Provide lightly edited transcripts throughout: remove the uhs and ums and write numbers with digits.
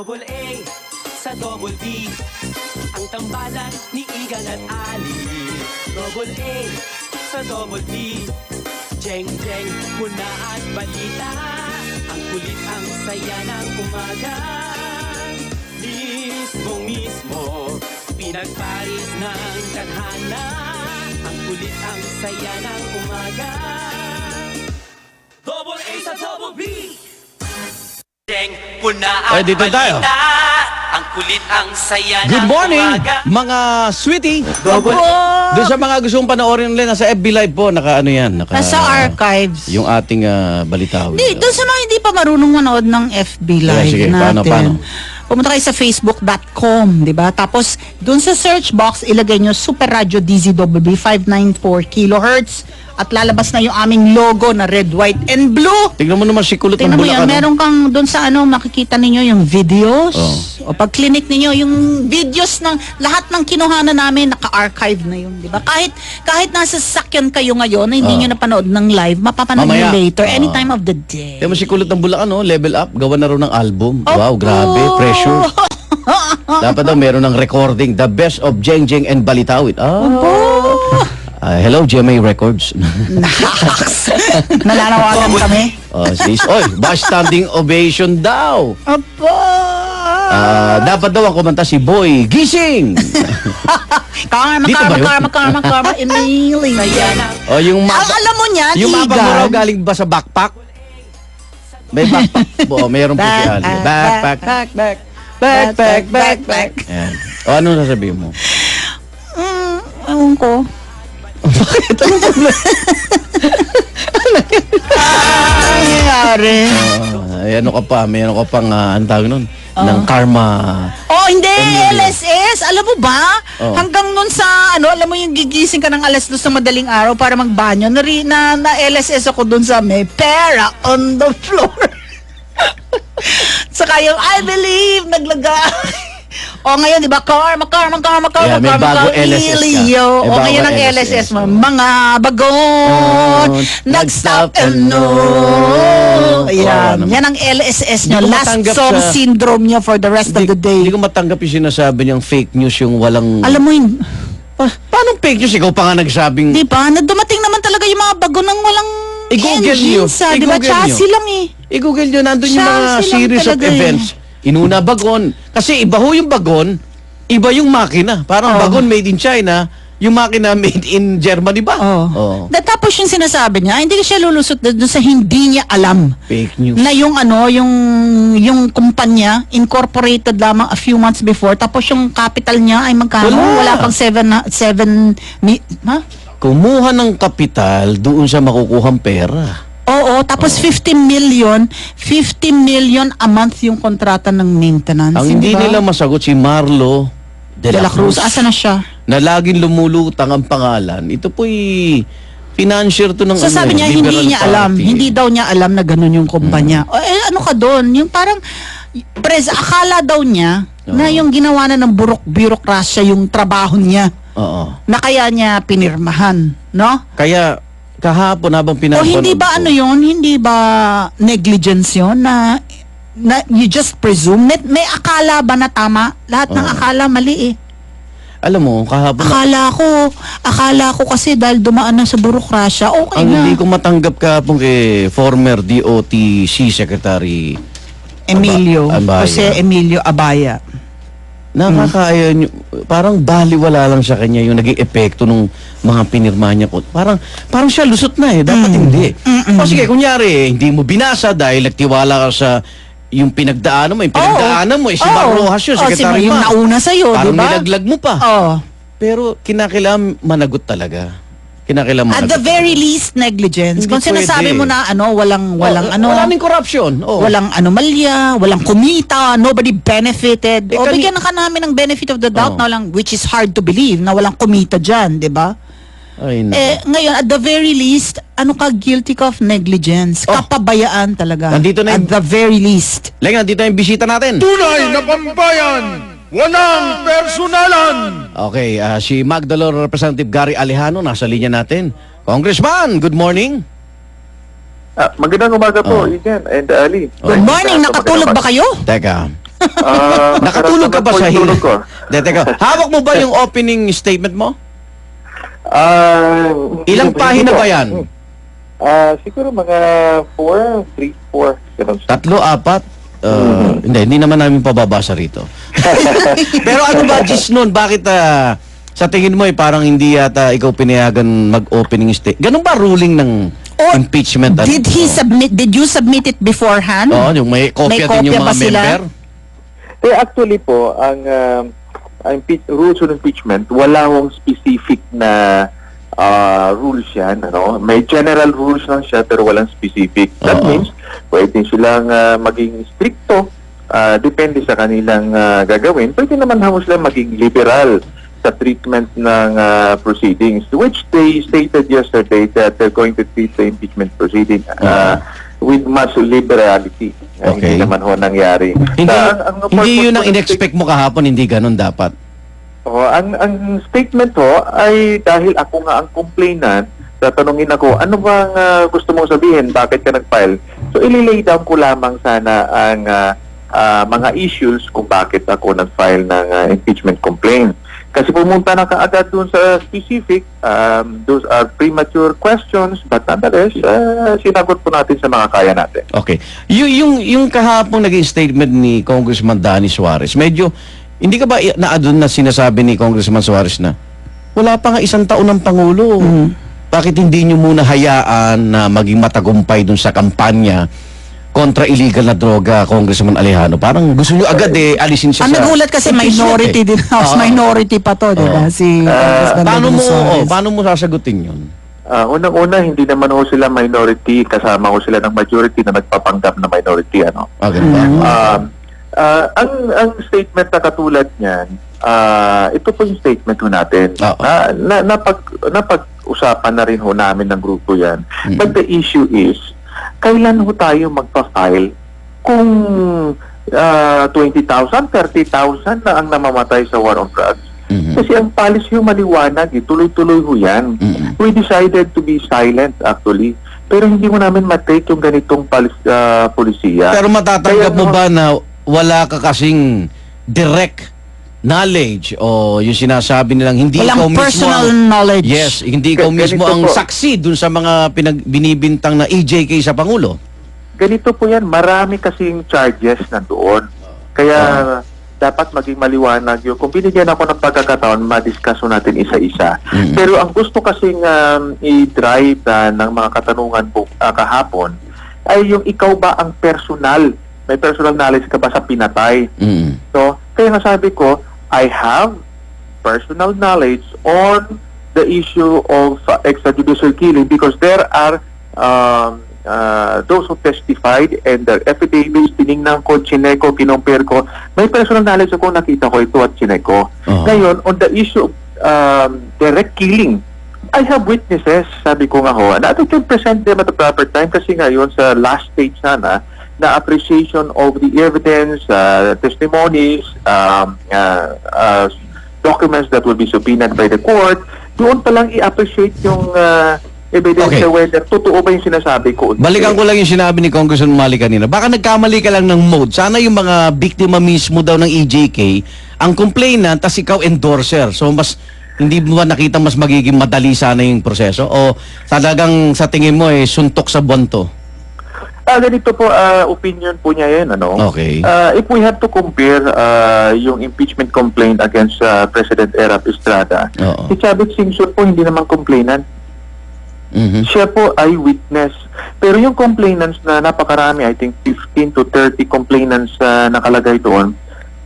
Double A sa Double B, ang tambalan ni Igan at Ali. Double A sa Double B, Jeng Jeng, muna at balita. Ang kulit, ang saya ng umaga. Mismo, pinagparis ng tadhana. Ang kulit, ang saya ng umaga. Double A sa Double B, Jeng, muna at Ay, dito tayo. balita. Ang kulit, ang saya Good ng morning, umaga. mga sweetie. Double. Doon sa mga gustong panoorin nila, nasa FB Live po, naka ano yan. Nasa archives. Yung ating balita. Hindi, doon sa mga hindi pa marunong manood ng FB Live sige, natin. paano? Pumunta kayo sa facebook.com, di ba? Tapos, doon sa search box, ilagay nyo Super Radio DZWB 594 kHz at lalabas na yung aming logo na red, white, and blue. Tingnan mo naman si kulot ng Tingnan mo Bulacan. yan, meron kang doon sa makikita ninyo yung videos. O pag clinic ninyo, yung videos ng lahat ng kinuhanan namin, naka-archive na yun, di ba? Kahit nasa sasakyan kayo ngayon, na hindi nyo napanood ng live, mapapanood nyo Mamaya. later, anytime of the day. Tingnan mo si kulot ng Bulacan, level up. Gawa na rin ng album. Wow, grabe. Pressure. Dapat daw meron ng recording. The best of Jeng Jeng and Balitawit. Hello, GMA Records. Naks! Nananawagan kami. Oy, ba standing ovation daw. Opo! Dapat daw ang kumanta si Boy Gising. Dito ba yun? Karma, Emily. O yung mapa, Alam mo niyan, yung mapa mo raw Igan. galing ba sa backpack? May backpack po, mayroon po si Ali. Backpack. Ayan. O ano sasabihin mo? Ewan ko. Bakit? Nangyayari. Ano ka pa, may ano ka pang, ang tawag nun? Ng karma. Oh, hindi, Emily. LSS. Alam mo ba? Oh. Hanggang nun sa, alam mo yung gigising ka ng alas 2 sa madaling araw para magbanyo, na LSS ako dun sa may pera on the floor. Saka yung, I believe, naglagay. O ngayon, di ba? Karma. Yeah, may bago LSS ka. Leo. May O bago ngayon ang LSS LSS mo. ka. Mga bagon. Nag-stop and no. Ayan. Yan ang LSS nyo. Hindi ko Last matanggap song sa- syndrome nyo for the rest of the day. Hindi ko matanggap yung sinasabi niyang fake news, yung walang... Alam mo yun, Paano fake news? Ikaw pa nga nagsabing... di ba? Na dumating naman talaga yung mga bago ng walang I-google nyo. engines, di ba? I-google Chassis nyo. lang eh. I-google nyo, nandun yung mga Chassis lang series of talaga eh. events. Inuna bagon. Kasi iba ho yung bagon, iba yung makina. Parang bagon made in China, yung makina made in Germany ba? Oh. Tapos yung sinasabi niya, hindi siya lulusot doon sa hindi niya alam. Fake news. Na yung yung kumpanya incorporated lamang a few months before, tapos yung capital niya ay magkano? Wala. Wala pang 7 Kumuha ng kapital doon sa makukuhang pera. Oo, tapos 50 million a month yung kontrata ng maintenance. Ang hindi nila masagot si Marlo de la Cruz. Asa na siya? Na laging lumulutang ang pangalan. Ito po'y financier to ng So sabi niya, Liberal hindi niya alam. Party. Hindi daw niya alam na ganun yung kumpanya. Ano ka doon? Yung parang, akala daw niya na yung ginawa na ng bureaucracia yung trabaho niya. Oo. Na kaya niya pinirmahan. No? Kaya kahapon habang O pinapanood hindi ba ko, ano yun? Hindi ba negligence yun na you just presume? May akala ba na tama? Lahat ng akala mali eh. alam mo, kahapon Akala ko kasi dahil dumaan na sa burokrasya, okay ang na. hindi ko matanggap kahapon kay former DOTC Secretary Emilio, Abaya. Jose Emilio Abaya. Nakakaya nyo, parang baliwala lang sa kanya yung naging epekto ng mga pinirma niya po. Parang siya lusot na eh. Dapat hindi. O sige, kunyari, hindi mo binasa dahil nagtiwala ka sa yung pinagdaanan mo. Yung pinagdaanan mo, si Mar Rojas yun, secretary yung pa. nauna sa'yo, di Parang ba? nilaglag mo pa. Pero kinakailangan managot talaga. At the very least, negligence. Hindi Kung sinasabi pwede. mo na walang Wala ning corruption. walang anomalya, walang kumita, nobody benefited. Eh, Bigyan ka namin ng benefit of the doubt na walang, which is hard to believe, na walang kumita dyan, di ba? Ay, naku. Ngayon, at the very least, guilty ka of negligence. Kapabayaan talaga. Nandito na At the very least. Leng, nandito yung bisita natin. Tunay na pambayan, walang personalan. Okay, si Magdalor Representative Gary Alejano nasa linya natin. Congressman, good morning. Magandang umaga po, Igan and Ali. Good morning, nakatulog ba kayo? Teka, Nakatulog ka ba sa tulog ko? Teka, hawak mo ba yung opening statement mo? Ilang Hindi pahina ko. ba yan? Siguro mga 4. Ganun. 3, 4? Hindi naman namin pababasa rito. Pero ano ba, Gis, nun? Bakit sa tingin mo parang hindi yata ikaw pinayagan mag-opening statement? Ganun ba ruling ng impeachment? Ano? Did you submit it beforehand? Oo, yung may kopya din yung kopya ba mga sila? member? Actually po, ang rules on impeachment, wala hong specific na rules yan. Ano? May general rules lang siya pero walang specific. That means, pwede silang maging stricto, depende sa kanilang gagawin. Pwede naman sila maging liberal sa treatment ng proceedings, which they stated yesterday that they're going to treat the impeachment proceeding with much liberality. Okay. Hindi naman ho nangyari. Hindi yun ang in-expect mo kahapon, hindi ganun dapat. Ang statement ho ay dahil ako nga ang complainant, tatanungin ako, ano bang gusto mong sabihin? Bakit ka nag-file? So, ililay down ko lamang sana ang mga issues kung bakit ako nag-file ng impeachment complaint. Kasi pumunta na kaagad dun sa specific, those are premature questions, but nonetheless, sinagot po natin sa mga kaya natin. Okay. Yung kahapon naging statement ni Congressman Danny Suarez, medyo, hindi ka ba naadun na sinasabi ni Congressman Suarez na wala pa nga 1 taon ng Pangulo. Bakit hindi nyo muna hayaan na maging matagumpay dun sa kampanya kontra illegal na droga, Congressman Alejano? Parang gusto nyo agad alisin siya Ang sa nagulat kasi impeachment minority din. House minority pa to, di ba? Si Congressman Danny Suarez. Paano mo sasagutin yun? Unang-una, hindi naman ho sila minority, kasama ho sila ng majority na nagpapanggap na minority. Ano? Ganun ba? Ang statement na katulad niyan, ito po yung statement ho natin. Napag-usapan na rin ho namin ng grupo yan. But the issue is, kailan ho tayo magpa-file kung 20,000, 30,000 na ang namamatay sa war on drugs? Kasi ang policy ho maliwanag, tuloy-tuloy ho yan. We decided to be silent actually. Pero hindi mo namin matake yung ganitong polisiya. Pero matatanggap mo ba na wala ka kasing direct knowledge o yung sinasabi nilang hindi ikaw Walang mismo personal knowledge. Yes, hindi ikaw mismo ang saksi dun sa mga binibintang na EJK sa Pangulo. Ganito po yan, marami kasing charges nandoon. Kaya dapat maging maliwanag yun. Kung binigyan ako ng pagkakataon, ma-discuss natin isa-isa. Pero ang gusto kasing i-drive ng mga katanungan po kahapon ay yung ikaw ba ang personal, may personal knowledge ka ba sa pinatay? So, kaya nga sabi ko, I have personal knowledge on the issue of extrajudicial killing because there are those who testified and their affidavits, tinignan ko, chinek ko, kinompare ko. May personal knowledge ako, nakita ko ito at chinek ko. Ngayon, on the issue of direct killing, I have witnesses, sabi ko nga ho, and I can present them at the proper time kasi ngayon sa last stage sana, na appreciation of the evidence, testimonies, documents that will be subpoenaed by the court, doon pa lang i-appreciate yung evidence whether totoo ba yung sinasabi ko. Balikan ko lang yung sinabi ni Congressman Mali kanina. Baka nagkamali ka lang ng mode. Sana yung mga biktima mismo daw ng EJK, ang complainant, tas ikaw endorser. So mas hindi mo ba nakita mas magiging madali sana yung proseso? O talagang sa tingin mo suntok sa buwan to? Ganito po, opinion po niya yan. Ano? Okay. If we have to compare yung impeachment complaint against President Erap Estrada, si Chavez Singson po hindi naman complainant. Siya po ay witness. Pero yung complainants na napakarami, I think 15 to 30 complainants nakalagay doon,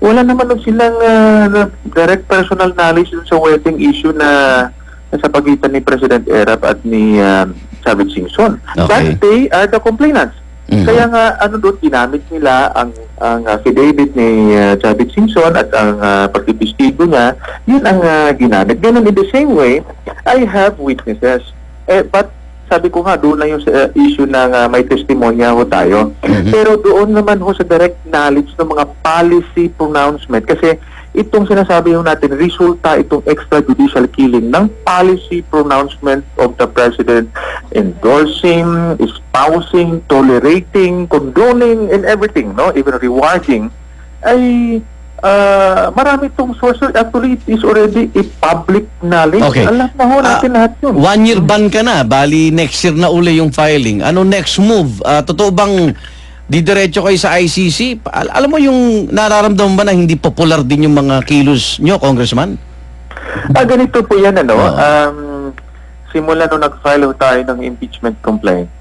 wala naman silang direct personal knowledge sa wedding issue na sa pagitan ni President Erap at ni Chavez Singson. But they are the complainants. Kaya nga, doon, ginamit nila ang affidavit ni Chavez Singson at ang pagtipistigo niya, yun ang ginamit. Ganun in the same way, I have witnesses. But sabi ko nga, doon na yung issue ng may testimonya ho tayo. Pero doon naman ho sa direct knowledge ng mga policy pronouncement. Kasi itong sinasabi ho natin, resulta itong extrajudicial killing ng policy pronouncement of the President endorsing, espousing, tolerating, condoning, and everything, no? Even rewarding ay marami itong sources. Actually, it is already a public knowledge. Okay. Alam na ho natin lahat yun. 1 year ban ka na, bali next year na uli yung filing. Ano next move? Totoo bang didiretso kayo sa ICC? Alam mo yung nararamdaman ba na hindi popular din yung mga kilos nyo, Congressman? Ganito po yan, simula nung nag-file ho tayo ng impeachment complaint,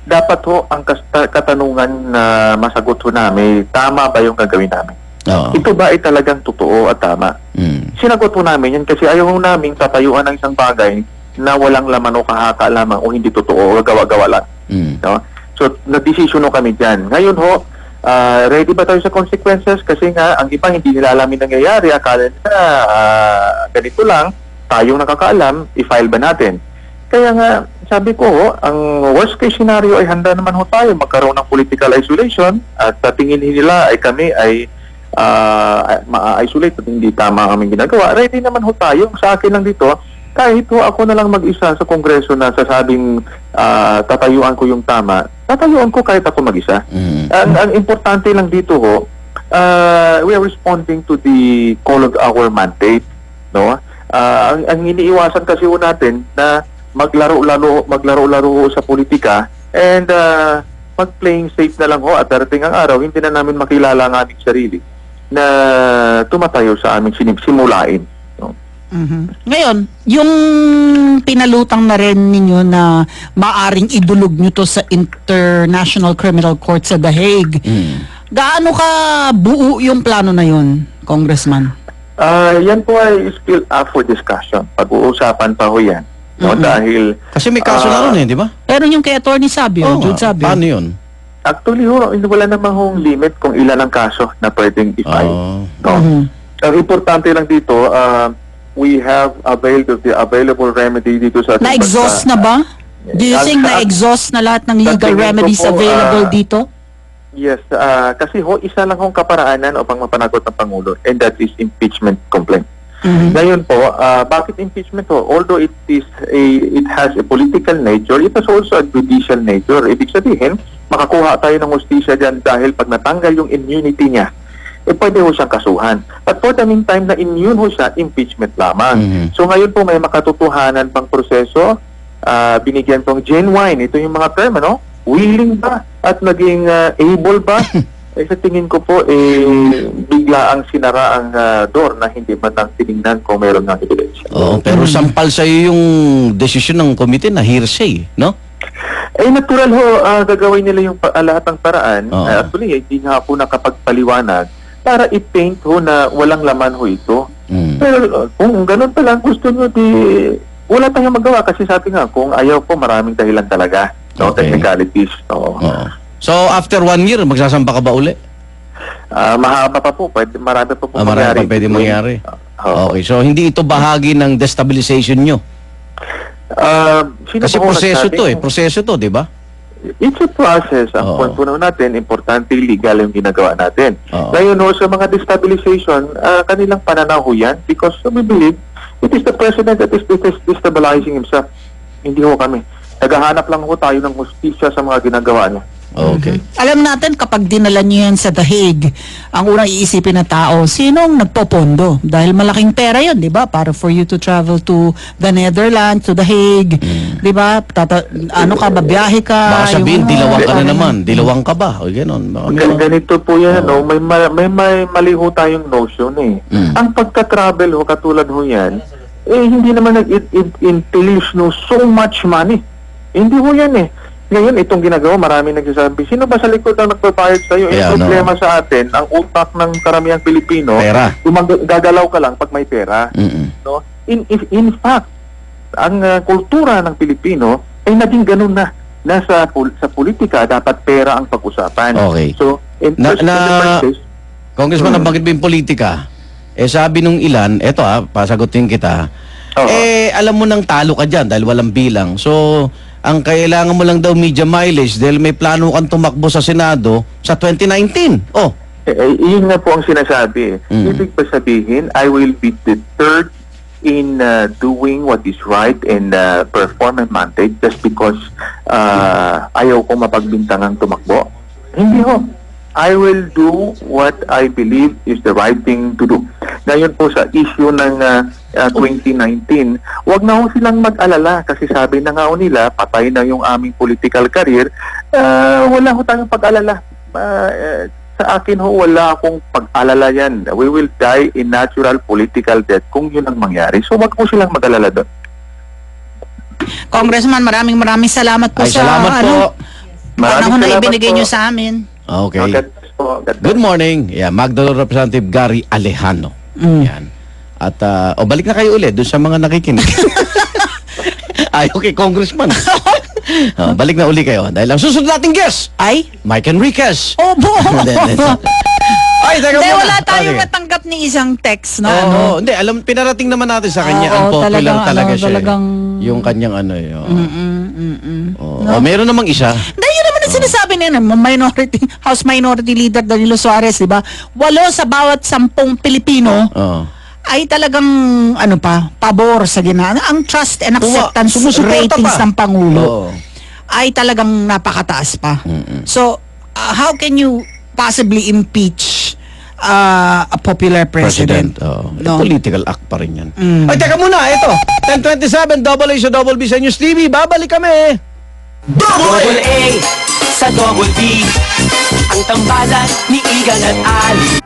dapat ho ang katanungan na masagot ho namin, tama ba yung gagawin namin? Oo. Ito ba ay talagang totoo at tama? Sinagot ho namin yan kasi ayaw ho namin tatayuan ng isang bagay na walang laman o kahaka lamang o hindi totoo o gawa-gawa lang. No? So, nag-decision ho kami dyan. Ngayon ho, ready ba tayo sa consequences? Kasi nga, ang iba hindi nila alam yung nangyayari. Akala na ganito lang, tayong nakakaalam, i-file ba natin? Kaya nga, sabi ko, ang worst case scenario ay handa naman ho tayo magkaroon ng political isolation at tingin nila ay kami ay ma-isolate at hindi tama ang aming ginagawa. Ready naman ho tayo. Sa akin lang dito, kahit ho ako na lang mag-isa sa Kongreso na sasabing tatayuan ko yung tama, tatayuan ko kahit ako mag-isa. Ang importante lang dito ho, we are responding to the call of our mandate. No? Ang iniiwasan kasi ho natin na maglaro-laro sa politika and mag-playing safe na lang ho at darating ang araw, hindi na namin makilala ang aming sarili na tumatayo sa aming simulain. No? Ngayon, yung pinalutang na rin ninyo na maaring idulog nyo to sa International Criminal Court sa The Hague, gaano ka buo yung plano na yun, Congressman? Yan po ay still up for discussion. Pag-uusapan pa ho yan. No, dahil Kasi may kaso na ron di ba? Pero yung kay Attorney Sabio, Jude Sabio. Paano yun? actually wala namang hong limit kung ilan ang kaso na pwedeng i-file. No? Ang importante lang dito, we have availed of the available remedy dito sa Na-exhaust na ba? Do you think na-exhaust na lahat ng legal remedies available dito? Yes, kasi isa lang hong kaparaanan upang mapanagot ng Pangulo, and that is impeachment complaint. Ngayon po, bakit impeachment po? Although it has a political nature, it has also a judicial nature. Ibig sabihin, makakuha tayo ng hustisya dyan dahil pag natanggal yung immunity niya, pwede ho siyang kasuhan. But for the meantime, na immune ho siya, impeachment lamang. So ngayon po may makatotohanan pang proseso, binigyan pong genuine. Ito yung mga term, ano? Willing ba? At naging able ba? Sa tingin ko po, bigla ang sinara ang door na hindi man lang tinignan kung meron ng ebidensya. Oo, pero sampal sa'yo yung desisyon ng committee na hearsay, no? Natural ho, gagawin nila yung lahat ng paraan. Actually, hindi nga po nakapagpaliwanag para i-paint ho na walang laman ho ito. Pero kung ganun pa lang, gusto nyo, wala tayong magawa kasi sabi nga, kung ayaw po, maraming dahilan talaga. No, technicalities. No. So, after 1 year, magsasamba ka ba uli? Mahaba pa po. Marami pa po marami pa pwede mangyari. Okay, so hindi ito bahagi ng destabilization nyo? Kasi proseso to proseso to, di ba? It's a process. Ang point po natin, importante legal yung ginagawa natin. Ngayon ho, sa mga destabilization, kanilang pananaw ho yan because we believe it is the president that is destabilizing himself. Hindi ho kami. Naghahanap lang ho tayo ng hustisya sa mga ginagawa niya. Okay. Alam natin kapag dinala niyo yan sa The Hague, ang unang iisipin ng tao, sinong nagpopondo? Dahil malaking pera yun, di ba? Para for you to travel to the Netherlands, to The Hague, di ba? Babiyahe ka? Baka sabihin, dilawang ka na naman. Dilawang ka ba? O gano'n. Ganito po yan, no? May mali ho tayong notion Ang pagka-travel ho, katulad ho yan, hindi naman it entails so much money. Hindi ho yan Ngayon, itong ginagawa, maraming nagsasabi, sino ba sa likod ang nagpapayad sa'yo? Problema sa atin, ang utak ng karamihang Pilipino, pera. Gagalaw ka lang pag may pera. No? In fact, ang kultura ng Pilipino ay naging ganun na. Sa politika, dapat pera ang pag-usapan. Okay. So, in the first place, Congressman, bakit ba yung politika? Sabi nung ilan, eto pasagutin kita, alam mo nang talo ka dyan dahil walang bilang. So, ang kailangan mo lang daw media mileage dahil may plano kang tumakbo sa Senado sa 2019. Yun nga po ang sinasabi. Ibig ba sabihin, I will be deterred in doing what is right and perform my mandate just because ayaw ko mapagbintangang tumakbo? Hindi ho. I will do what I believe is the right thing to do. Ngayon po sa issue ng 2019, wag na ho silang mag-alala kasi sabi na nga ho nila, patay na yung aming political career. Wala ho tayong pag-alala. Sa akin ho, wala akong pag-alala yan. We will die in natural political death kung yun ang mangyari. So wag po silang mag-alala doon. Congressman, maraming salamat po Ay, sa salamat po. panahon na salamat ibinigay po. nyo sa amin. Okay. God bless po. God bless. Good morning. Yeah, Magdalene Representative Gary Alejano. Yan. At balik na kayo ulit doon sa mga nakikinig. Ay, okay, Congressman. Balik na uli kayo. Dahil ang susunod nating guest Ay? Mike Enriquez. Obo! Ay, teka Hindi, muna. wala tayong Okay. natanggap ni isang text na Oo, hindi, pinarating naman natin sa kanya. Oo, Ang popular talagang, talaga siya. talagang... Yung kanyang meron namang isa. Hindi, yun naman ang sinasabi nila, House Minority Leader Danilo Suarez, di ba? 8 sa bawat 10 Pilipino Oo. ay talagang, pabor sa ginana. Ang trust and acceptance sumusuporta ratings pa. ng Pangulo Oo. ay talagang napakataas pa. So, how can you possibly impeach a popular president? No? Political act pa rin yan. Ay, teka muna, ito. 10:27, double A sa Double B sa News TV. Babalik kami. Double A sa Double B, ang tambalan ni Igan at Ali.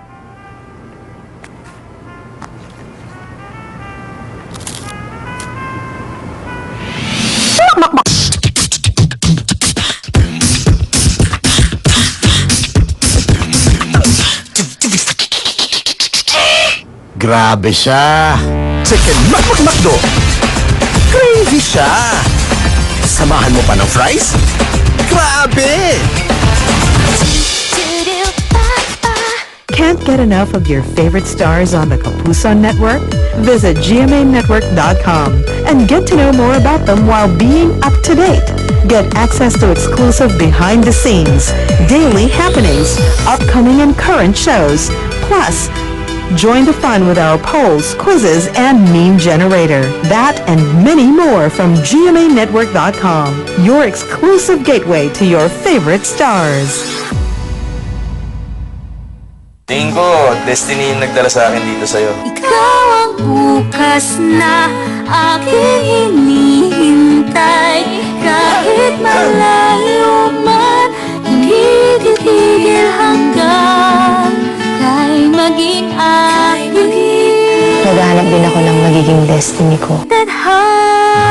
Grabe siya. Chicken McDo. Crazy siya. Samahan mo pa ng fries? Grabe! Can't get enough of your favorite stars on the Kapuson Network? Visit gmanetwork.com and get to know more about them while being up to date. Get access to exclusive behind the scenes, daily happenings, upcoming and current shows. Plus, join the fun with our polls, quizzes, and meme generator. That and many more from gmanetwork.com, your exclusive gateway to your favorite stars. Tingin ko, destiny yung nagdala sa akin dito sa'yo. Ikaw ang bukas na aking hinihintay. Kahit malayo man, hindi titigil hanggang kay maging aking. Naghahanap din ako ng magiging destiny ko.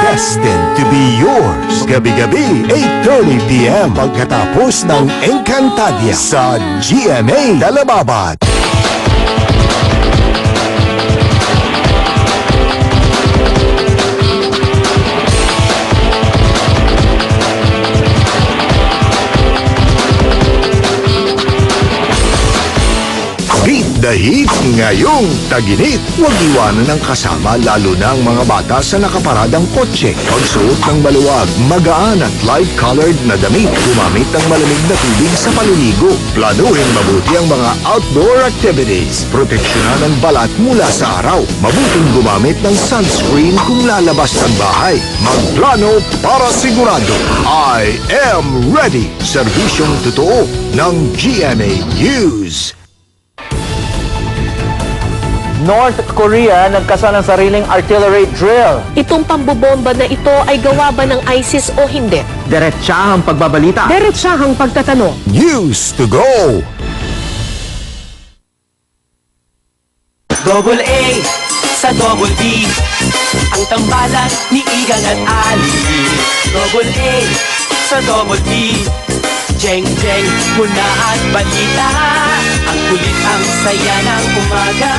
Destined to be yours. Gabi-gabi, 8:30 p.m. Pagkatapos ng Encantadia sa GMA Dalababat. Beat the heat ngayong taginit. Huwag iwanan ng kasama lalo na ang mga bata sa nakaparadang kotse. Pagsuot ng maluwag, magaan at light-colored na damit. Gumamit ng malamig na tubig sa paliligo. Planuhin mabuti ang mga outdoor activities. Proteksyonan ang balat mula sa araw. Mabuting gumamit ng sunscreen kung lalabas ng bahay. Magplano para sigurado. I am ready. Serbisyong totoo ng GMA News. North Korea nagkasa ng sariling artillery drill. Itong pambobomba na ito ay gawa ba ng ISIS o hindi? Diretsahang pagbabalita. Diretsahang pagtatanong. News to go! Double A sa Double B, ang tambalan ni Igan at Ali. Double A sa Double B, jeng jeng muna at balita. Ang kulit, ang saya ng umaga.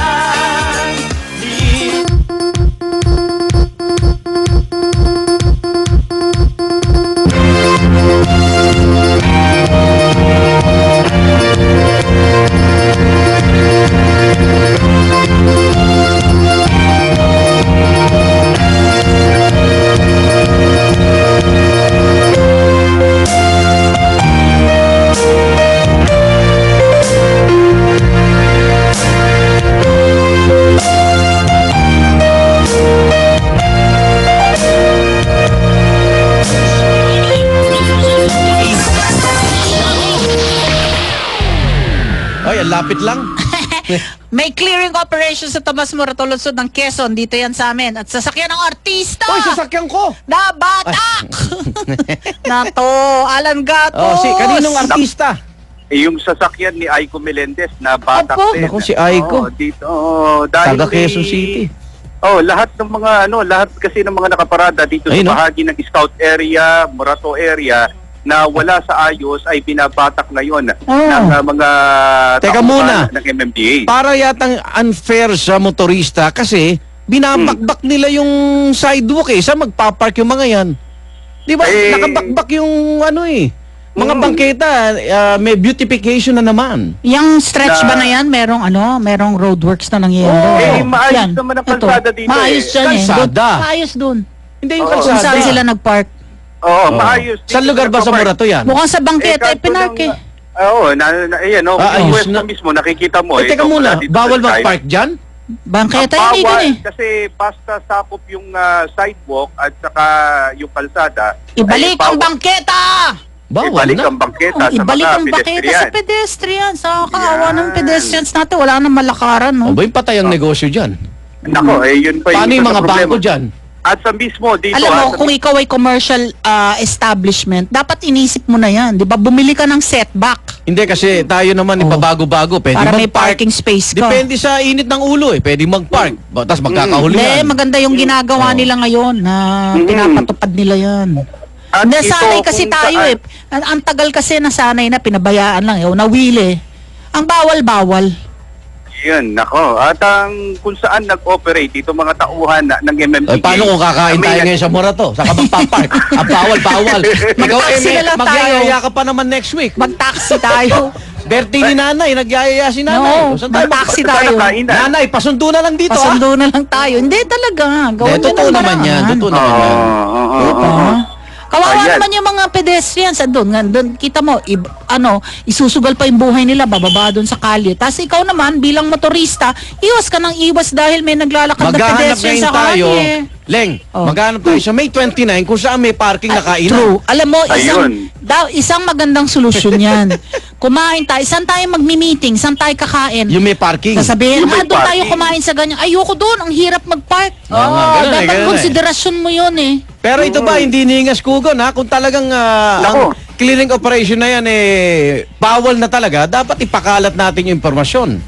malapit lang. May clearing operation sa Tomas Morato, lungsod ng Quezon. Dito yan sa amin. At sasakyan ng artista! Oy, sasakyan ko! Nabatak! Nato, Alan Gatos! Kaninong artista? Yung sasakyan ni Aiko Melendez na batak din. Naku, si Aiko. Dito, dahil taga Quezon City. Lahat ng mga lahat kasi ng mga nakaparada dito sa bahagi ng Scout area, Morato area na wala sa ayos ay binabatak ngayon ng mga Teka muna. ng MMDA. Para yatang unfair sa motorista kasi binabakbak nila yung sidewalk Saan magpapark yung mga yan? Di ba? Nakabakbak yung mga bangketa, may beautification na naman. Yung stretch ba na yan? Merong roadworks na nangyayari. Maayos naman ang kalsada dito. Maayos dyan Kalsada. Maayos dun. Hindi yung Kung kalsada. saan sila nagpark. Maayos. Saan lugar ba sa Morato yan? Mukhang sa bangketa, pinark Ayos na mismo, nakikita mo. Teka muna, bawal mag-park dyan? Bangketa hindi dun Kasi basta sakop yung sidewalk at saka yung kalsada. Ibalik ang bangketa! Ibalik ang bangketa sa ibalik mga ang bangketa sa pedestrian. Sa kaawa ng pedestrians natin, wala nang malakaran, no? O ba yung patay ang negosyo dyan? Nako, yun pa Paano yung mga bangko dyan? At sa mismo dito... Alam mo, kung ikaw ay commercial establishment, dapat inisip mo na yan. Di ba? Bumili ka ng setback. Hindi kasi tayo naman ipabago-bago. Pwede para may mag-park. parking space ka. Depende sa init ng ulo Pwede mag-park. Tapos magkakahuli yan. Maganda yung ginagawa nila ngayon na pinapatupad nila yan. Nasanay kasi tayo Ang tagal kasi nasanay na pinabayaan lang nawili. Ang bawal-bawal. Yun, nako. At kung saan nag-operate itong mga tauhan ng MMDA. Paano kung kakain tayo ngayon sa Morato? Saka magpapark? Ang bawal-bawal. Mag-taxi na lang tayo. Magyayaya ka pa naman next week. Mag-taxi tayo. Birthday ni nanay, nagyayaya si nanay. Mag-taxi tayo. Nanay, pasundo na lang dito. Pasundo na lang tayo. Hindi talaga. Totoo naman yan. Totoo naman yan. Kawawa naman yung mga pedestrians andun. Kita mo, isusugal pa yung buhay nila, bababa doon sa kalye. Tapos ikaw naman, bilang motorista, iwas ka ng iwas dahil may naglalakad na pedestrian sa kalye. Leng, maghanap tayo sa May 29 kung saan may parking na kainan. True. Alam mo, isang magandang solusyon yan. Kumain tayo. Saan tayo magmi-meeting? Saan tayo kakain? Yung may parking. Sasabihin, doon tayo kumain sa ganyan. Ayoko doon. Ang hirap mag-park. Dapat konsiderasyon mo yun Pero ito ba, hindi niingas kugon kung talagang ang clearing operation na yan bawal na talaga, dapat ipakalat natin yung impormasyon.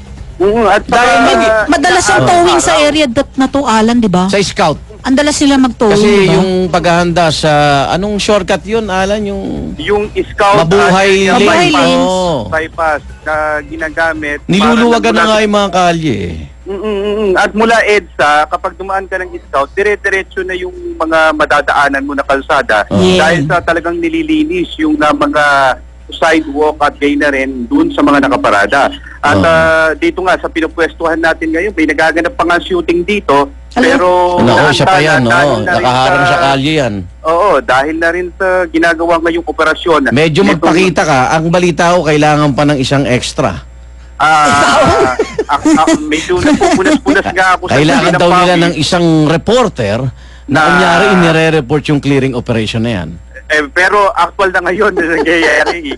At dahil madalas yung towing sa area na to, Alan, di ba? Sa Scout. Ang dalas sila mag-towing, kasi diba? yung paghahanda sa anong shortcut yun, Alan, yung Scout Mabuhay Lanes. Bypass na ginagamit. Niluluwagan na nga yung mga kalye. At mula EDSA, kapag dumaan ka ng Scout, dire-diretso na yung mga madadaanan mo na kalsada dahil sa talagang nililinis yung mga sidewalk at gay na rin dun sa mga nakaparada. At dito nga sa pinupwestuhan natin ngayon, may nagaganap pa nga shooting dito. Pero siya pa yan, nakaharang sa kalye yan. Oo, dahil na rin sa ginagawa ngayong operasyon. Medyo magpakita ka, ang balita ko kailangan pa ng isang extra. Medyo nagpupunas-punas nga ako sa kailangan daw nila ng isang reporter na kunyari inire-report yung clearing operation na yan. Pero actual na ngayon na nangyayari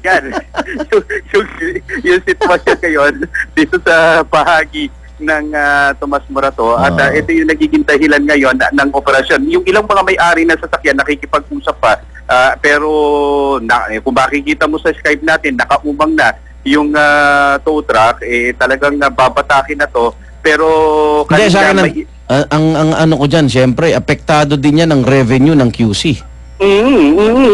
yung sitwasyon ngayon dito sa bahagi ng Tomas Morato at ito yung nagiging dahilan ngayon ng operasyon. Yung ilang mga may-ari na sasakyan nakikipag-usap pa pero kung makikita mo sa Skype natin nakaumang na yung tow truck talagang babatakin na to pero hindi, sa akin ang ano ko dyan, siyempre apektado din yan ang revenue ng QC.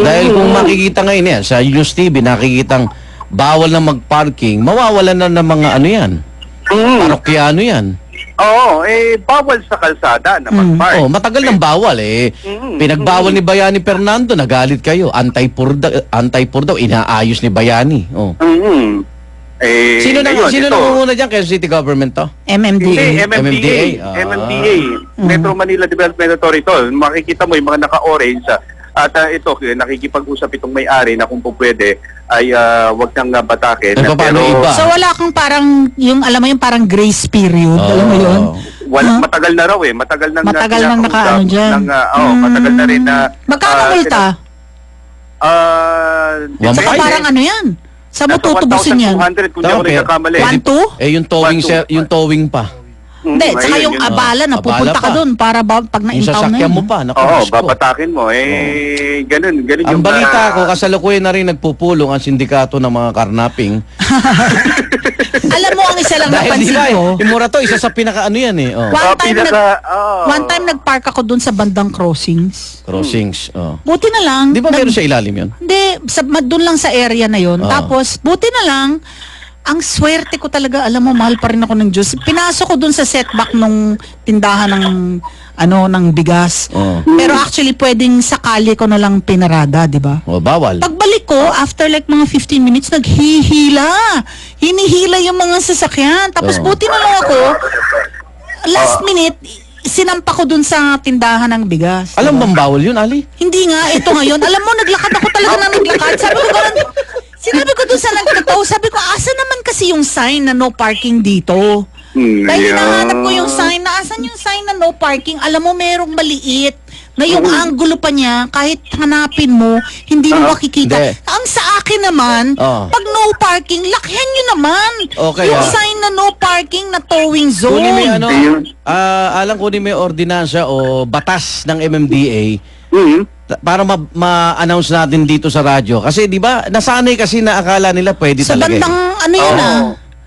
Dahil kung makikita ngayon yan sa News TV, nakikitang bawal na mag-parking, mawawalan na ng mga ano yan, parokyano yan. Oo, bawal sa kalsada na mag-park. Matagal nang bawal Pinagbawal ni Bayani Fernando, nagalit kayo. Anti-poor daw, inaayos ni Bayani. Sino nangunguna dyan? Quezon City Government to? MMDA. MMDA. Metro Manila Development Authority. Makikita mo yung mga naka-orange. At ito, nakikipag-usap itong may-ari na kung po pwede ay wag nang batakin. So wala kang parang, alam mo yung parang grace period, alam mo yun? Matagal na raw matagal nang nakaano dyan. Matagal na rin na... Magkano multa? Saka parang ano yan? Saan mo tutubusin yan? 1,200 kung di ako nagkakamali. 1,200? yung towing pa. Hindi, saka yung abala na pupunta ka doon para pag Yung na-impound na sasakyan yun. mo pa. Naku, Oo, Diyos ko. babatakin mo. Ganun Ang balita ko, kasalukuyan na rin nagpupulong ang sindikato ng mga karnaping. Alam mo, ang isa lang napansin ko. Yung Morato, isa sa pinaka-ano yan eh. Oh. One time nag-park ako doon sa bandang crossings. Crossings. Buti na lang. Di ba meron sa ilalim yun? Hindi, doon lang sa area na yun. Tapos, buti na lang, ang swerte ko talaga, alam mo, mahal pa rin ako ng Diyos. Pinasok ko dun sa setback nung tindahan ng bigas. Pero actually, pwedeng sakali ko na lang pinarada, di ba? Bawal. Pagbalik ko, after like mga 15 minutes, naghihila. Hinihila yung mga sasakyan. Tapos buti na lang ako, last minute, sinampa ko dun sa tindahan ng bigas. Alam bang bawal yun, Ali? Hindi nga, ito ngayon. Alam mo, naglakad ako talaga na naglakad. Sinabi ko doon sa nagtataw, sabi ko, asa naman kasi yung sign na no parking dito? Dahil hinahanap ko yung sign na, asan yung sign na no parking? Alam mo, merong maliit na yung angulo pa niya, kahit hanapin mo, hindi mo makikita. Ang sa akin naman, pag no parking, lakyan nyo naman. Okay, yung sign na no parking na towing zone. Kunin mo alam kunin mo yung ordinansa o batas ng MMDA para ma-announce natin dito sa radyo. Kasi di ba, nasanay kasi na akala nila pwede sa talaga. Sa bandang ano yun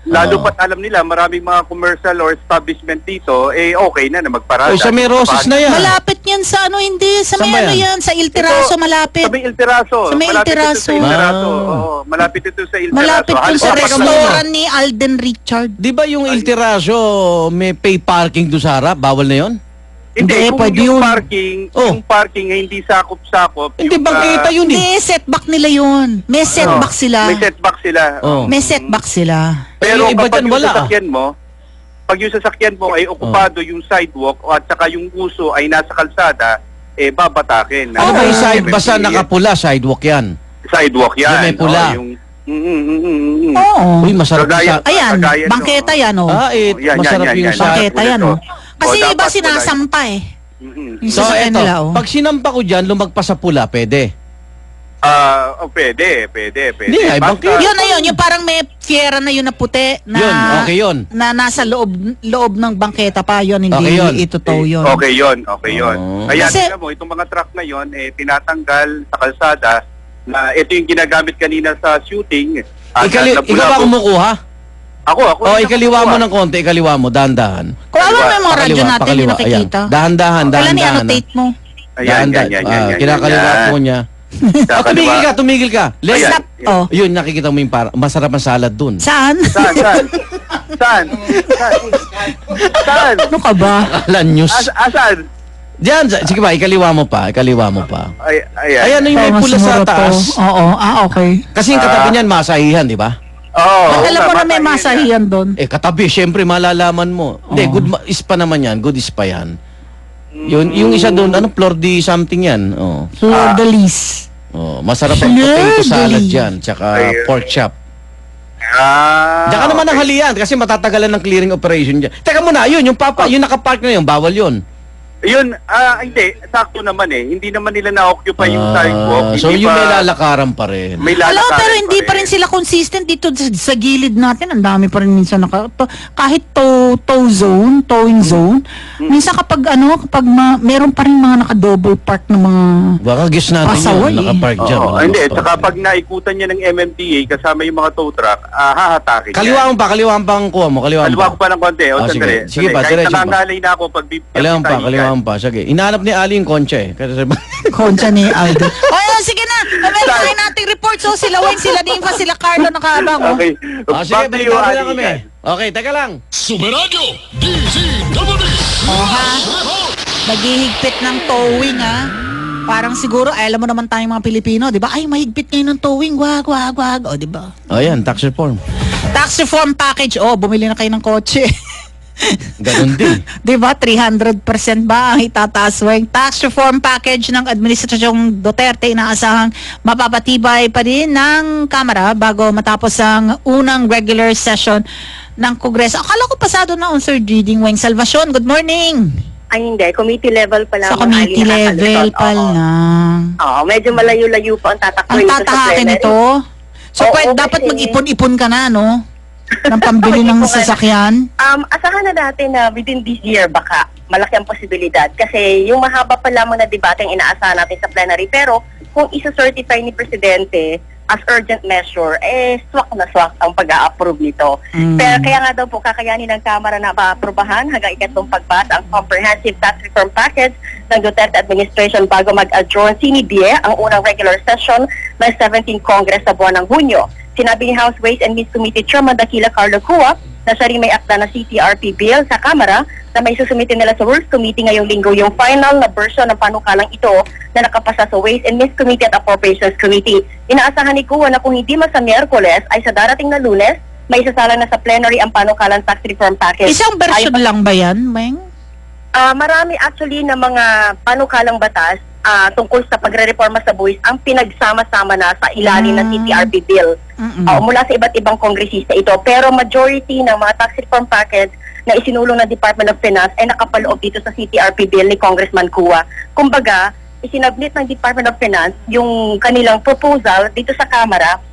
Lalo pat alam nila, maraming mga commercial or establishment dito, okay na magparada. Sa may Roses na yan. Malapit yan sa hindi, sa may ano yan, sa Il Tiraso, malapit. Sa may Il Tiraso. Sa may Il Tiraso. Malapit ito sa Il Tiraso. Malapit ito sa restaurant ni Alden Richard. Di ba yung Il Tiraso, may pay parking doon sa harap? Bawal na yun? Hindi, kung yung parking hindi sakop-sakop. Hindi, bangkita yun eh. Hindi, setback nila yun. May setback sila. May setback sila. May setback sila. Pero kapag yung sasakyan mo, pag yung sasakyan mo ay okupado yung sidewalk at saka yung uso ay nasa kalsada, babatakin. Ano ba yung side? Basta nakapula, sidewalk yan. Sidewalk yan. Yung may pula. Oo. Uy, masarap sa... Ayan, bangketa yan masarap yung sa... Bangketa yan Kasi iba sinasampa So eto, pag sinampa ko dyan, lumagpas sa pula, pwede? Pwede. Hindi, yun na yun, yung parang may fiera na yun na puti na, yun, okay yun. Na nasa loob ng bangketa pa yun, hindi itutow yun. Okay yun. Kaya tingnan mo, itong mga truck na yun, tinatanggal sa kalsada na ito yung ginagamit kanina sa shooting. Ikaw ba kumukuha? Ako. Ikaliwa mo ng konti, ikaliwa mo, dahan-dahan. Kung ano may mga radyo natin, hindi nakikita. Dahan-dahan. Kailan i-annotate mo? Ayan. Kinakaliwa mo niya. Tumigil ka. Yun, nakikita mo yung masarap ang salad dun. Saan? Saan? Ano ka ba? Alan news. Saan? Diyan, sige ba, ikaliwa mo pa. Ayan, yung may pula sa taas. Oo, okay. Kasi yung katabi niyan, masahihan, di ba? Alam mo na may masahihan doon. Katabi, syempre, malalaman mo. Hindi, good is pa naman yan. Good is pa yan. Yung isa doon, floor de something yan. Fleur de lis. Masarap ang potato salad yan. Tsaka pork chop. Diyan ka naman ang halian kasi matatagalan ng clearing operation dyan. Teka muna, yung nakapark na yun, bawal yun. Yun, hindi. Sakto naman Hindi naman nila na-occupy yung sidewalk. So yung may lalakaran pa rin. Alam pero hindi pa rin sila consistent dito sa gilid natin. Ang dami pa rin minsan kahit towing zone. Minsan kapag meron pa rin mga naka-double park ng mga baka guess natin yun, nakapark dyan. Hindi, tsaka pag naikutan niya ng MMDA kasama yung mga tow truck, hahatakin. Kaliwa mo ang kuha mo. Kaliwa ko pa ng konti. Sige pa, kahit nangangalay na ako pag kaliwa pa. Sige. Inaanap ni Ali yung Concha Concha ni Aldo. Sige na. Meron nating report. So sila Wayne, sila Ninfa, sila Carlo nakaabang. Okay. Sige, balikan lang kami. Okay, teka lang. Superradyo DZWD. Naghihigpit ng towing Parang siguro, alam mo naman tayong mga Pilipino, di ba? Ay, mahigpit ngayon ng towing. Wag. O, di ba? Yan, tax reform. Tax reform package. Bumili na kayo ng kotse. Ganun din. Diba? 300% ba ang itataas ng tax reform package ng Administrasyong Duterte? Inaasahang mapapatibay pa din ng Kamara bago matapos ang unang regular session ng Kongreso. Akala ko pasado na on third reading. Wayne Salvacion, good morning. Ay hindi, committee level pa lang. Sa committee level pa lang. Medyo malayo-layo pa ang tatakbo. Ang tatahakin ito? So, dapat mag-ipon-ipon ka na, no? Ng pambili ng sasakyan? Asahan na natin na within this year baka malaki ang posibilidad kasi yung mahaba pa lamang na debateng inaasahan natin sa plenary pero kung isa-certify ni Presidente as urgent measure, swak na swak ang pag-a-approve nito. Pero kaya nga daw po kakayanin ng Kamara na ma-aprobahan hanggang ikatlong pagbasa ang comprehensive tax reform package ng Duterte administration bago mag-adjourn sinibye ang unang regular session ng 17th Congress sa buwan ng Hunyo. Sinabi ni House Ways and Means Committee Chairman Dakila Carlo Cua na siya rin may akda na CTRP bill sa Kamara na may susumitin nila sa Rules Committee ngayong linggo yung final na version ng panukalang ito na nakapasa sa Ways and Means Committee at Appropriations Committee. Inaasahan ni Cua na kung hindi man sa Miyerkules ay sa darating na Lunes may isasalang na sa plenary ang panukalang tax reform package. Isang version lang ba yan, Meng? Marami actually na mga panukalang batas tungkol sa pagre-reforma sa buwis ang pinagsama-sama na sa ilalim ng CTRP bill mula sa iba't ibang kongresista ito. Pero majority ng mga tax reform package na isinulong ng Department of Finance ay nakapaloob dito sa CTRP bill ni Congressman Cua. Kumbaga, isinablit ng Department of Finance yung kanilang proposal dito sa Kamara.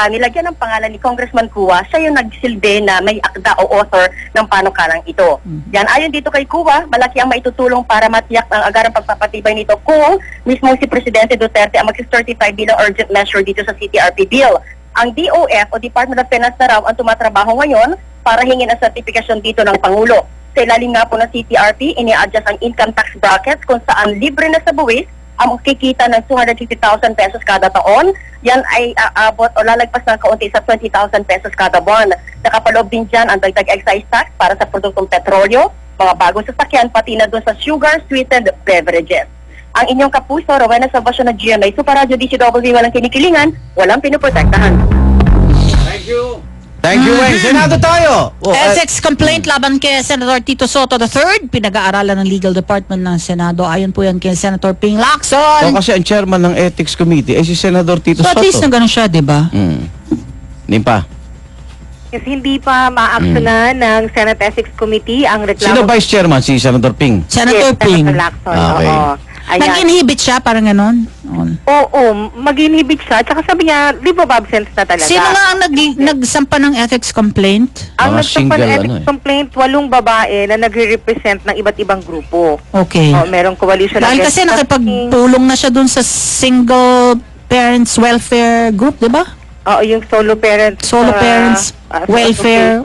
Nilagyan ng pangalan ni Congressman Cua, siya yung nagsilbi na may akda o author ng panukalang ito. Yan, ayon dito kay Cua, malaki ang maitutulong para matiyak ang agarang pagpapatibay nito kung mismo si Presidente Duterte ang mag-certify bilang urgent measure dito sa CTRP bill. Ang DOF o Department of Finance na raw ang tumatrabaho ngayon para hingin ang certification dito ng Pangulo. Sa ilalim nga po ng CTRP, ini-adjust ang income tax brackets kung saan libre na sa buwis ang kikita ng 250,000 pesos kada taon. Yan ay aabot o lalagpas ng kaunti sa 20,000 pesos kada buwan. Nakapaloob din dyan ang dagdag excise tax para sa produktong petrolyo, mga bagong sasakyan, pati na doon sa sugar, sweetened beverages. Ang inyong kapuso, Rowena Salvacion ng GMA, Super Radio DCW, walang kinikilingan, walang pinoprotektahan. Thank you. Thank you, Weng. Senado tayo. Ethics complaint laban kay Senator Tito Soto III, pinag-aaralan ng Legal Department ng Senado. Ayon po yan kay Senator Ping Lacson. Kasi ang chairman ng Ethics Committee ay si Senador Tito Soto. So at least na ganun siya, di ba? Nimpa. Kasi hindi pa ma-actionan ng Senate Ethics Committee ang reklamo. Sino Vice Chairman? Si Senator Ping? Senator Ping. Senator Lacson, okay. oo. Nag-inhibit siya, parang ganon? Oo, mag-inhibit siya. Tsaka sabi niya, leave of absence na talaga. Sino nga ang nagsampa ng ethics complaint? Ang nagsampa ng ethics complaint, 8 babae na nagre-represent ng iba't ibang grupo. Okay. Merong coalition. Dahil kasi nakipagpulong na siya dun sa single parents welfare group, di ba? Oo, yung solo parents. Welfare.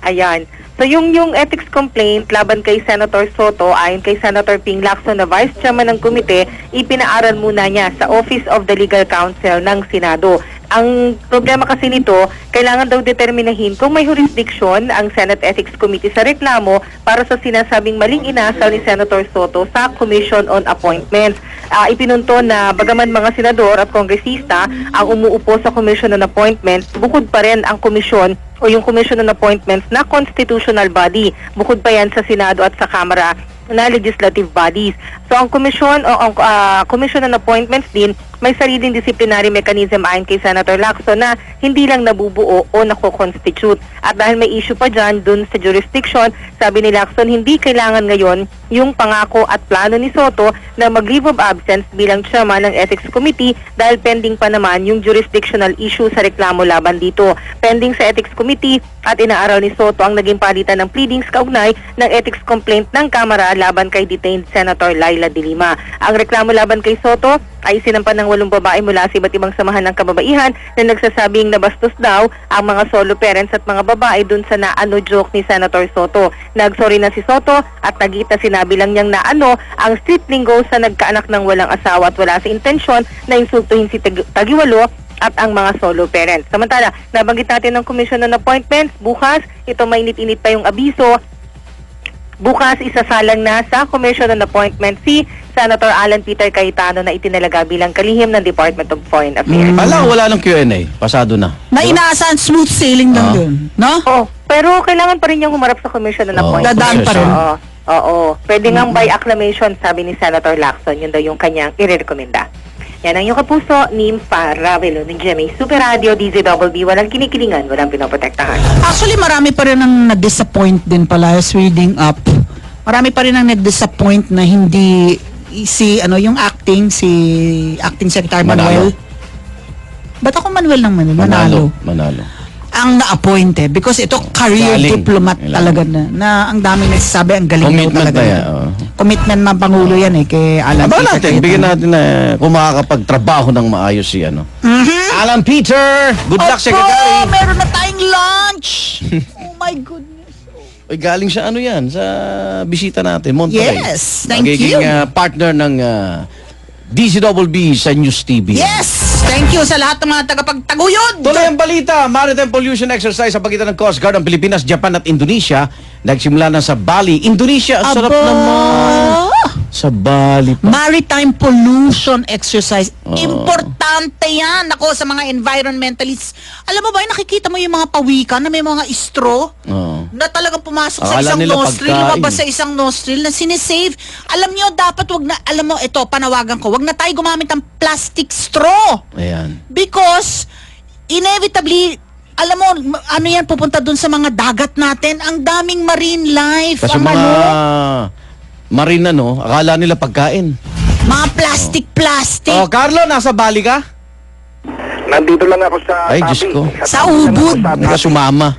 Ayan. So yung ethics complaint laban kay Senator Soto, ayon kay Senator Ping Lacson na Vice Chairman ng komite, ipinaaral muna niya sa Office of the Legal Counsel ng Senado. Ang problema kasi nito, kailangan daw determinahin kung may jurisdiction ang Senate Ethics Committee sa reklamo para sa sinasabing maling inasal ni Senator Soto sa Commission on Appointments. Ipinunto na bagaman mga senador at kongresista ang umuupo sa Commission on Appointments, bukod pa rin ang komisyon o yung Commission on Appointments na constitutional body. Bukod pa yan sa Senado at sa Kamara na legislative bodies. So ang Commission on Appointments din may sariling disciplinary mechanism ayon kay Senator Lacson na hindi lang nabubuo o nako-constitute. At dahil may issue pa dyan dun sa jurisdiction, sabi ni Lacson hindi kailangan ngayon yung pangako at plano ni Soto na mag-leave of absence bilang chairman ng Ethics Committee dahil pending pa naman yung jurisdictional issue sa reklamo laban dito. Pending sa Ethics Committee at inaaral ni Soto ang naging palitan ng pleadings kaugnay ng ethics complaint ng Kamara laban kay detained Senator Laila De Lima. Ang reklamo laban kay Soto ay sinampan ng 8 babae mula sa iba't ibang samahan ng kababaihan na nagsasabing nabastos daw ang mga solo parents at mga babae dun sa naano joke ni Senator Soto. Nagsorry na si Soto at nagita sinabi lang niyang naano ang street lingo sa nagkaanak ng walang asawa at wala sa intensyon na insultuhin si Tagiwalo at ang mga solo parents. Samantala, nabanggit natin ng Commission on Appointments, bukas, ito mainit-init pa yung abiso. Bukas, isasalang na sa Commission on Appointments si Senator Alan Peter Cayetano na itinalaga bilang kalihim ng Department of Foreign Affairs. Wala nang Q&A. Pasado na. Na inaasahan smooth sailing lang yun. No? Pero kailangan pa rin niyang humarap sa Commission on Appointments. Dadaan pa rin. Oo. Pwede ngang by acclamation, sabi ni Senator Lacson. Yun daw yung kanyang irerekomenda. Yan ang iyong kapuso, Nimpa Ravelo ng GMA Super Radio, DZWB. Walang kinikilingan, walang pinoprotektahan. Actually, marami pa rin ang nag-disappoint din pala as reading up. Marami pa rin ang nag-disappoint na hindi yung acting Secretary Manuel. Ba't ako Manuel ng Manalo? Manalo. Ang na-appointed because ito career Galing. diplomat talaga na ang daming nagsasabi ang galing daw Commitment talaga. na yan. Commitment ng Pangulo yan kay Alan Aba Peter natin, Cayetano. bigyan natin na kung makakapagtrabaho ng maayos si Alan Peter! Good luck, Opo, Secretary! meron na tayong lunch! Oh my goodness. Ay, galing siya sa bisita natin, Monterey. Yes, thank Magiging, you. partner ng DCBB sa News TV. Yes! Thank you sa lahat ng mga tagapagtaguyod! Tuloy ang balita, maritime pollution exercise sa pagitan ng Coast Guard ng Pilipinas, Japan at Indonesia. Nagsimula na sa Bali, Indonesia. Ang sarap naman. Sa Bali pa. Maritime pollution exercise. Importante yan. Ako, sa mga environmentalists. Alam mo ba, nakikita mo yung mga pawikan na may mga straw na talagang pumasok sa Akala isang nila nostril, pagkain. lumabas sa isang nostril na sinisave. Alam nyo, dapat wag na, alam mo, ito, panawagan ko, wag na tayo gumamit ng plastic straw. Ayan. Because, inevitably, alam mo, ano yan, pupunta dun sa mga dagat natin. Ang daming marine life. Kasi ang mga marine akala nila pagkain. mga plastic. Oh, Carlo, nasa Bali ka? Nandito lang ako sa Ay, Diyos ko. Sa ubod. Hindi ka sumama.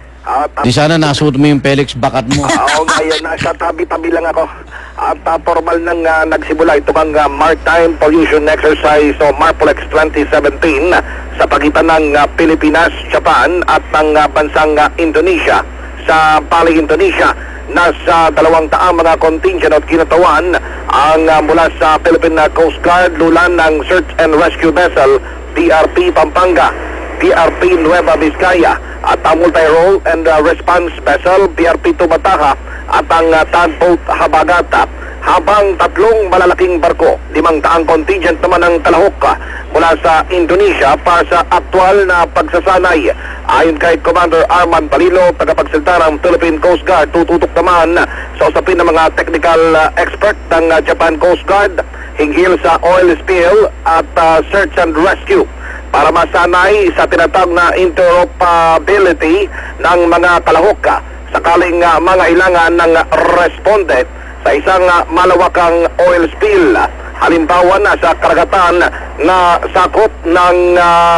Di sana nasuot mo yung Felix bakat mo. Oo, ngayon nasa tabi-tabi lang ako. At formal nang nagsimula itong Maritime Pollution Exercise o MARPOLEX 2017 sa pagitan ng Pilipinas, Japan at ng bansang Indonesia. Sa Bali, Indonesia, nasa 200 mga contingent at kinatawan ang mula sa Philippine Coast Guard, lulan ng Search and Rescue Vessel PRP Pampanga, PRP Nueva Vizcaya at ang Multi-Role and Response Vessel PRP Tumataha at ang tugboat Habagata, habang 3 malalaking barko, 500 contingent naman ng kalahok mula sa Indonesia para sa aktual na pagsasanay. Ayon kay Commander Arman Palilo, tagapagsalita ng Philippine Coast Guard, tututok naman sa usapin ng mga technical expert ng Japan Coast Guard hinggil sa oil spill at search and rescue para masanay sa tinatawag na interoperability ng mga kalahok sakaling mangailangan ng respondent sa isang malawakang oil spill. Halimbawa na sa karagatan na sakop ng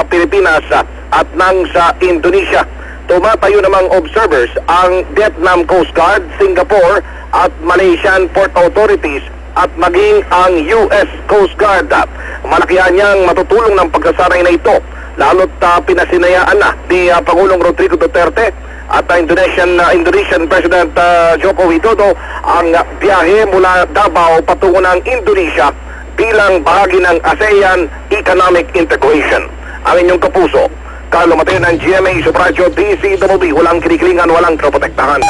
Pilipinas at ng sa Indonesia. Tumatayo namang observers ang Vietnam Coast Guard, Singapore at Malaysian Port Authorities at maging ang US Coast Guard. Malakihan niyang matutulong ng pagsasanay na ito, lalo't pinasinayaan na ni Pangulong Rodrigo Duterte at Indonesian President Joko Widodo ang biyahe mula Davao patungo ng Indonesia bilang bahagi ng ASEAN Economic Integration. Ang inyong kapuso, Carlo Mateo ng GMA Supradio DCWB, walang kinikilingan, walang kaprotektahan.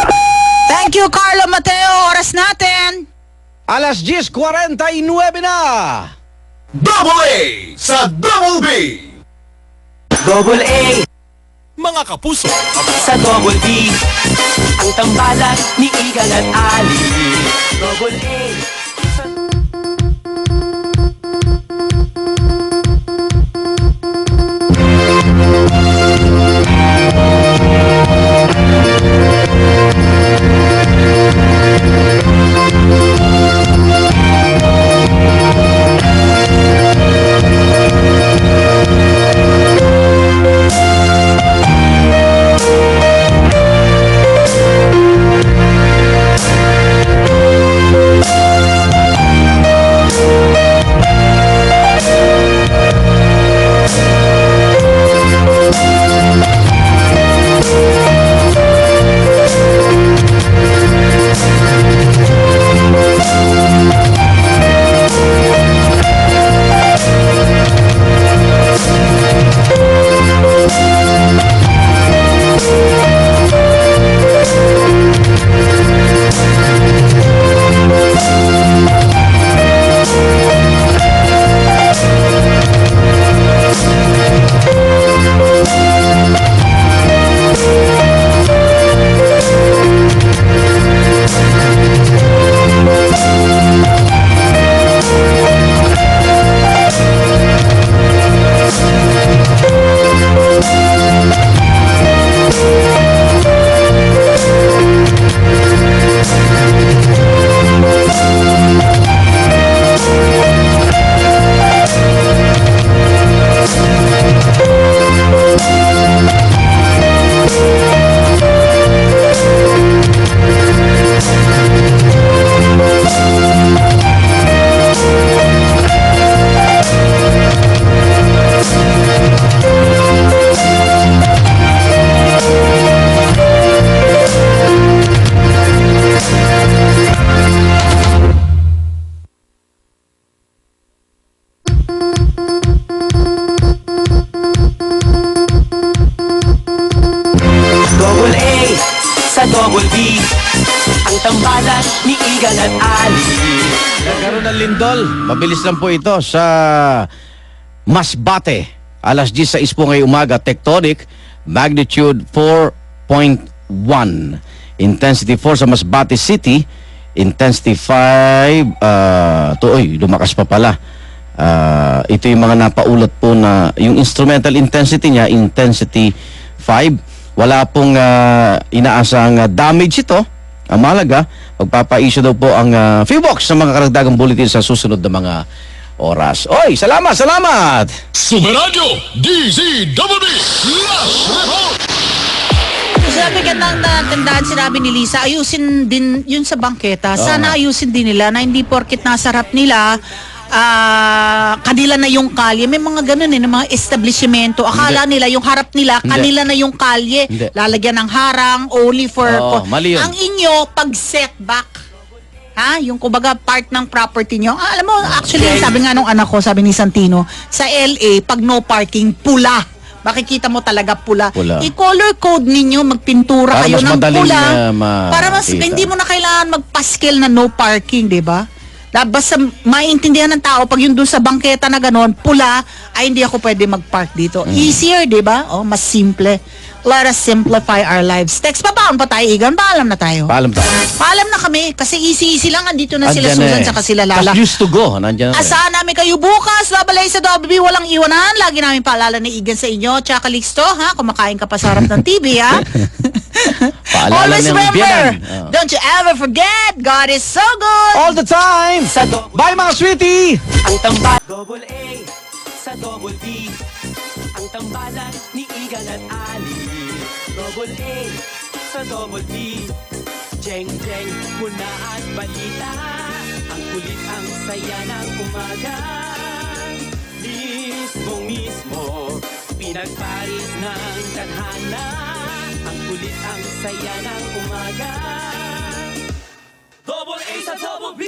Thank you, Carlo Mateo. Oras natin. Alas 10:49 na. Double A sa Double B. Double A. Mga kapuso, Sa Double B, ang tambalan ni Igan at Ali. Double A. tambalan ni Igan at Ali. Nagkaroon ng lindol. Mabilis lang po ito sa Masbate. Alas 10 po ngayong umaga. Tectonic, magnitude 4.1. Intensity 4 sa Masbate City. Intensity 5. Lumakas pa pala. Ito yung mga napaulat po na yung instrumental intensity niya, intensity 5. Wala pong inaasang damage ito. Ang mahalaga, magpapa-issue daw po ang Feebox sa mga karagdagang bulletin sa susunod na mga oras. Oy, salamat, salamat! Superradyo DZWB Flash Report! Sabi ka nang tandaan, sinabi ni Lisa, ayusin din yun sa bangketa. Sana ayusin din nila na hindi porkit nasa harap nila, kanila na yung kalye. May mga ganun ng mga establishmento. Akala nila yung harap nila, kanila na yung kalye. Lalagyan ng harang, only for... mali yun. Ang inyo, pag setback. Yung kumbaga part ng property nyo. Alam mo, actually, sabi nga nung anak ko, sabi ni Santino, sa LA, pag no parking, pula. Makikita mo talaga pula. I-color code ninyo, magpintura kayo ng pula. Para mas hindi mo na kailangan magpaskil na no parking, di ba? Basta maintindihan ng tao pag yung doon sa bangketa na gano'n, pula, ay hindi ako pwede mag-park dito. Easier, di ba? Mas simple. Let us simplify our lives. Text pa pa tayo, Igan? Paalam na tayo. Paalam tayo. Paalam na kami kasi easy-easy lang. Andito na sila Susan saka sila Lala. Just to go. Nandiyan na. Asahan namin kayo bukas. Babalay sa WB, walang iwanan. Lagi namin paalala ni Igan sa inyo. Tsaka Lixto, kumakain ka pa sa harap ng TV, Always remember, don't you ever forget, God is so good. All the time. Bye mga sweetie. Ang tambalan Double A sa Double B. Ang tambalan ni Igan at Ali. Double A sa Double B. Jeng jeng muna at balita. Ang kulit ang saya ng umaga. Mismo pinagparis ng tadhana. Ang kulit ang saya ng umaga. Double A sa Double B.